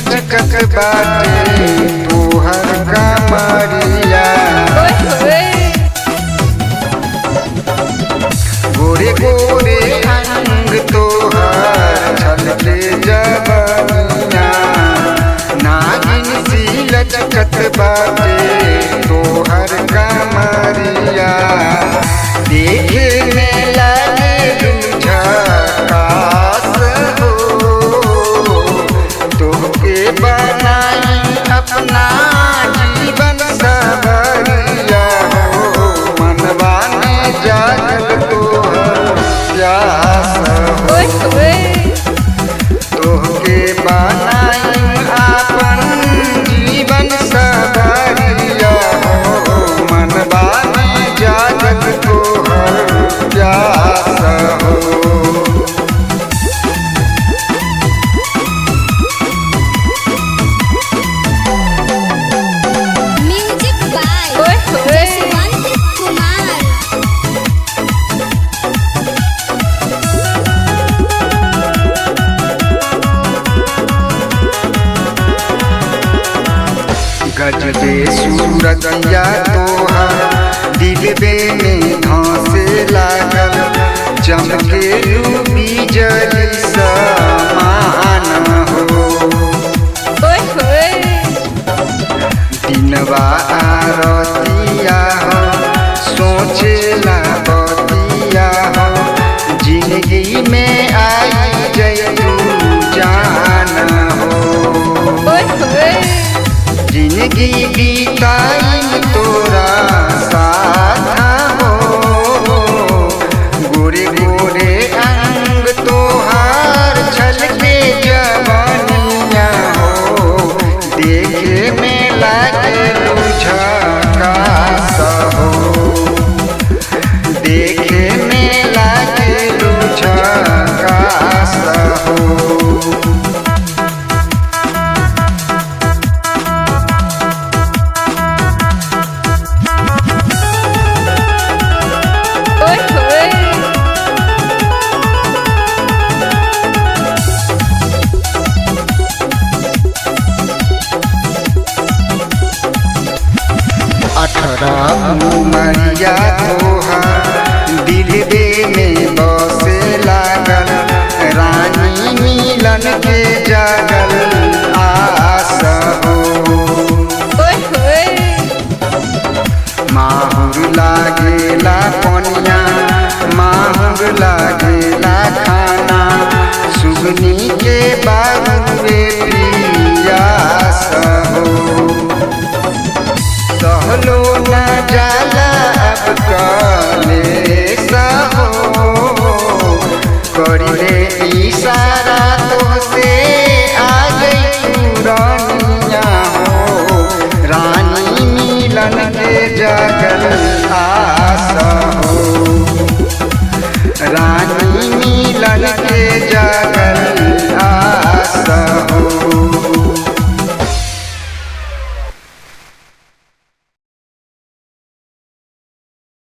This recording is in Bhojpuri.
लचकत बाटे तोहर कमरिया। गोरे गोरे अंग तोहर छलके जबनिया, नागिन सी लचकत बाटे तोहर कमरिया। देखे में लगे झकास हो, तोहके बनाई अपना जीवन सवरिया हो। मनवा में जागल तोहर प्यास हो, तोहके बनाई अपन जीवन सवरिया हो। मनवा में जागल तोहर प्यास हो। Music by Jaswant Kumar. गजबे सूरतिया तोहर दिलबे में धंसे लागल, चमके बिजली समान हो। दिनवा आरतिया हो, सोचेला बतिया हो, जिंदगी में आई जय तू जान हो। जिंदगी बीताई तोरा साथ हो, गोरे गोरे अंग तोहार छलके जवनिया हो। देखे में लागे झकास हो, देखे में लागे झकास हो। उमरिया तोहार दिलबे में बसे लागल, रानी मिलन के जागल आस हो। माहुर लागेला पनिया, माहुर लागेला खाना, सुगनी के बाबुए प्रियास हो। सहलो न जाला अब कलेस हो, करिले इशारा तो से आ गई